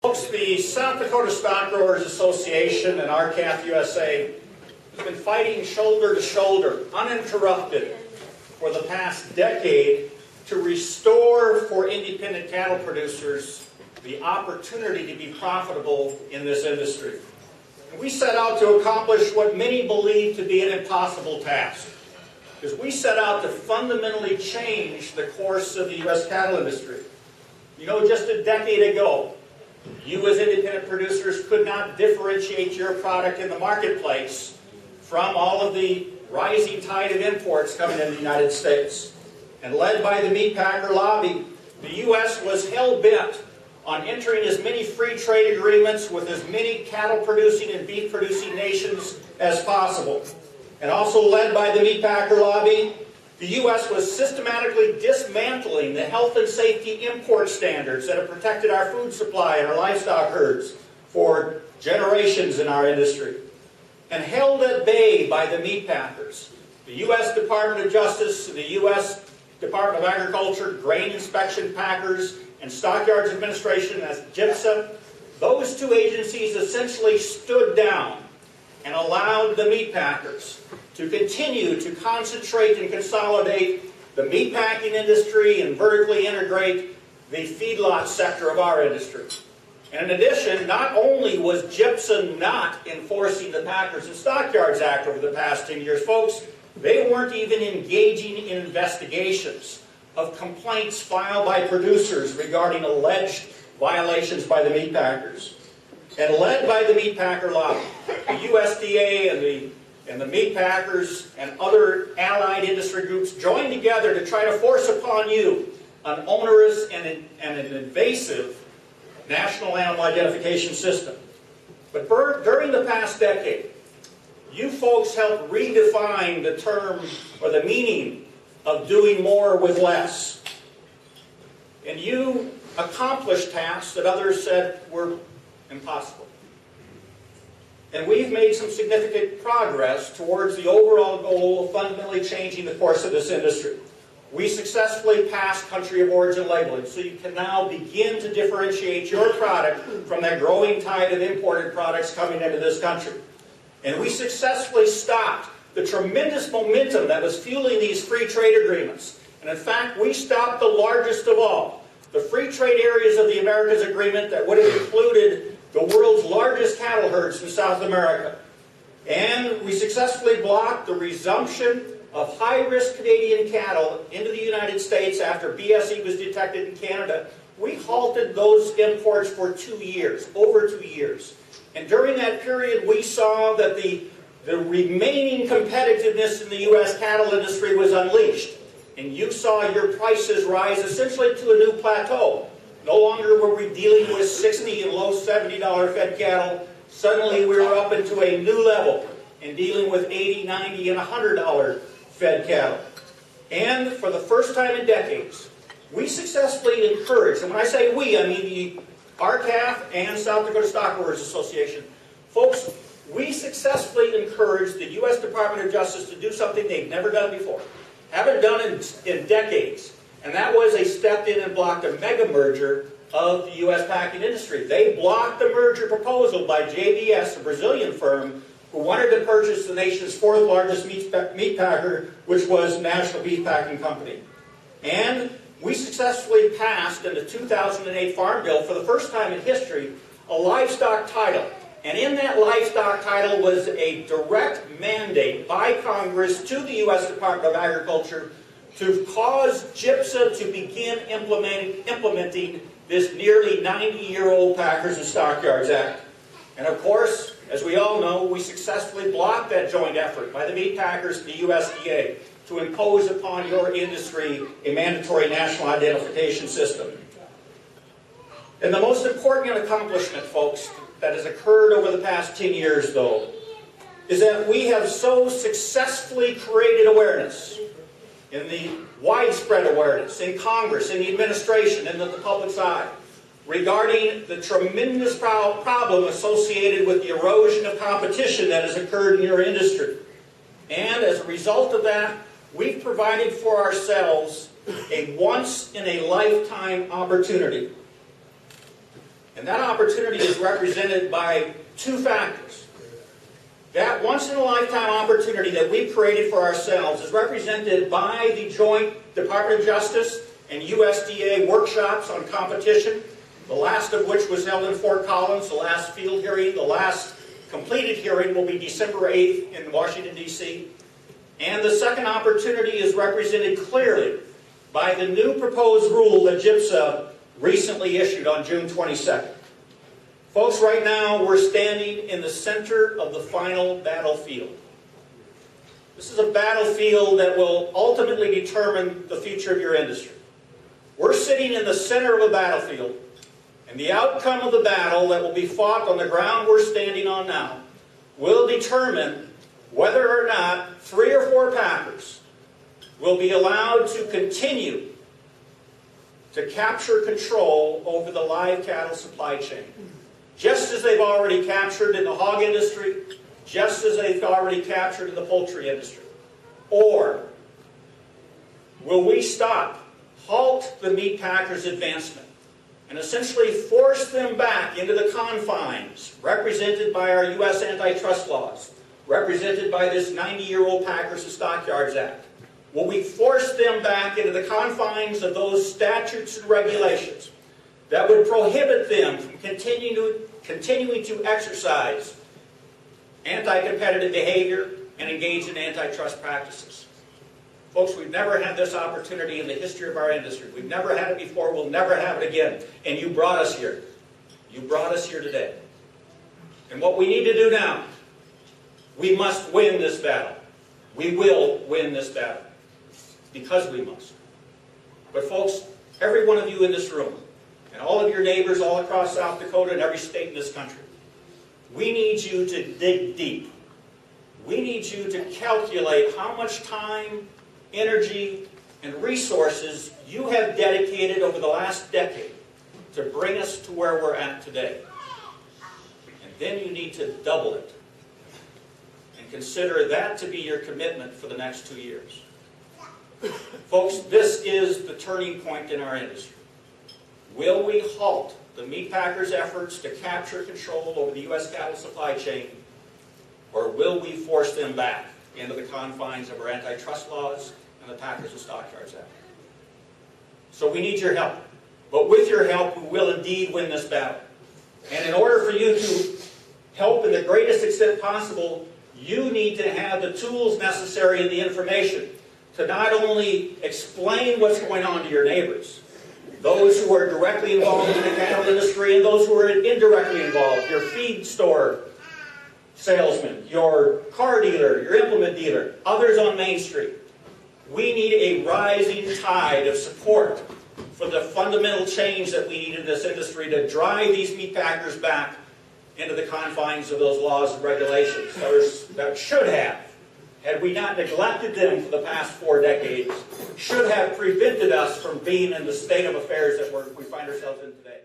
Folks, the South Dakota Stockgrowers Association and RCAF USA has been fighting shoulder to shoulder, uninterrupted, for the past decade to restore for independent cattle producers the opportunity to be profitable in this industry. And we set out to accomplish what many believe to be an impossible task, because we set out to fundamentally change the course of the U.S. cattle industry. You know, just a decade ago, you as independent producers could not differentiate your product in the marketplace from all of the rising tide of imports coming into the United States. And led by the meat packer lobby, the U.S. was hell-bent on entering as many free trade agreements with as many cattle-producing and beef-producing nations as possible. And also led by the meat packer lobby, the U.S. was systematically dismantling the health and safety import standards that have protected our food supply and our livestock herds for generations in our industry. And held at bay by the meat packers, the U.S. Department of Justice, the U.S. Department of Agriculture, Grain Inspection Packers, and Stockyards Administration as GIPSA, those two agencies essentially stood down and allowed the meat packers to continue to concentrate and consolidate the meat packing industry and vertically integrate the feedlot sector of our industry. And in addition, not only was GIPSA not enforcing the Packers and Stockyards Act over the past 10 years, folks, they weren't even engaging in investigations of complaints filed by producers regarding alleged violations by the meat packers. And led by the meat packer lobby, the USDA and the meat packers and other allied industry groups joined together to try to force upon you an onerous and an invasive national animal identification system. But during the past decade, you folks helped redefine the term or the meaning of doing more with less. And you accomplished tasks that others said were impossible. And we've made some significant progress towards the overall goal of fundamentally changing the course of this industry. We successfully passed country of origin labeling, so you can now begin to differentiate your product from that growing tide of imported products coming into this country. And we successfully stopped the tremendous momentum that was fueling these free trade agreements. And in fact, we stopped the largest of all, the free trade areas of the Americas Agreement that would have included the world's largest cattle herds in South America. And we successfully blocked the resumption of high-risk Canadian cattle into the United States after BSE was detected in Canada. We halted those imports for 2 years, over 2 years. And during that period, we saw that the remaining competitiveness in the U.S. cattle industry was unleashed. And you saw your prices rise essentially to a new plateau. No longer were we dealing with $60 and low $70 fed cattle. Suddenly we were up into a new level and dealing with $80, $90, and $100 fed cattle. And for the first time in decades, we successfully encouraged, and when I say we, I mean the RCAF and South Dakota Stockgrowers Association. Folks, we successfully encouraged the U.S. Department of Justice to do something they've never done before, haven't done in decades, and that was they stepped in and blocked a mega merger of the U.S. packing industry. They blocked the merger proposal by JBS, a Brazilian firm, who wanted to purchase the nation's fourth largest meat packer, which was National Beef Packing Company. And we successfully passed in the 2008 Farm Bill, for the first time in history, a livestock title. And in that livestock title was a direct mandate by Congress to the U.S. Department of Agriculture to cause GIPSA to begin implementing this nearly 90-year-old Packers and Stockyards Act. And of course, as we all know, we successfully blocked that joint effort by the meat packers and the USDA to impose upon your industry a mandatory national identification system. And the most important accomplishment, folks, that has occurred over the past 10 years, though, is that we have so successfully created awareness, in the widespread awareness, in Congress, in the administration, and in the public's eye, regarding the tremendous problem associated with the erosion of competition that has occurred in your industry. And as a result of that, we've provided for ourselves a once-in-a-lifetime opportunity And that opportunity is represented by two factors. That once-in-a-lifetime opportunity that we've created for ourselves is represented by the joint Department of Justice and USDA workshops on competition, the last of which was held in Fort Collins, the last field hearing. The last completed hearing will be December 8th in Washington, D.C. And the second opportunity is represented clearly by the new proposed rule that GIPSA recently issued on June 22nd. Folks, right now we're standing in the center of the final battlefield. This is a battlefield that will ultimately determine the future of your industry. We're sitting in the center of a battlefield, and the outcome of the battle that will be fought on the ground we're standing on now will determine whether or not 3 or 4 packers will be allowed to continue to capture control over the live cattle supply chain, just as they've already captured in the hog industry, just as they've already captured in the poultry industry. Or will we stop, halt the meat packers' advancement, and essentially force them back into the confines represented by our U.S. antitrust laws, represented by this 90-year-old Packers and Stockyards Act? Will we force them back into the confines of those statutes and regulations that would prohibit them from continuing to exercise anti-competitive behavior and engage in antitrust practices? Folks, we've never had this opportunity in the history of our industry. We've never had it before. We'll never have it again. And you brought us here. You brought us here today. And what we need to do now, we must win this battle. We will win this battle. Because we must. But folks, every one of you in this room, and all of your neighbors all across South Dakota and every state in this country, we need you to dig deep. We need you to calculate how much time, energy, and resources you have dedicated over the last decade to bring us to where we're at today. And then you need to double it. And consider that to be your commitment for the next 2 years. Folks, this is the turning point in our industry. Will we halt the meat packers' efforts to capture control over the U.S. cattle supply chain, or will we force them back into the confines of our antitrust laws and the Packers and Stockyards Act? So we need your help. But with your help, we will indeed win this battle. And in order for you to help in the greatest extent possible, you need to have the tools necessary and the information to not only explain what's going on to your neighbors, those who are directly involved in the cattle industry and those who are indirectly involved, your feed store salesman, your car dealer, your implement dealer, others on Main Street. We need a rising tide of support for the fundamental change that we need in this industry to drive these meat packers back into the confines of those laws and regulations that should have, had we not neglected them for the past 4 decades, should have prevented us from being in the state of affairs that we find ourselves in today.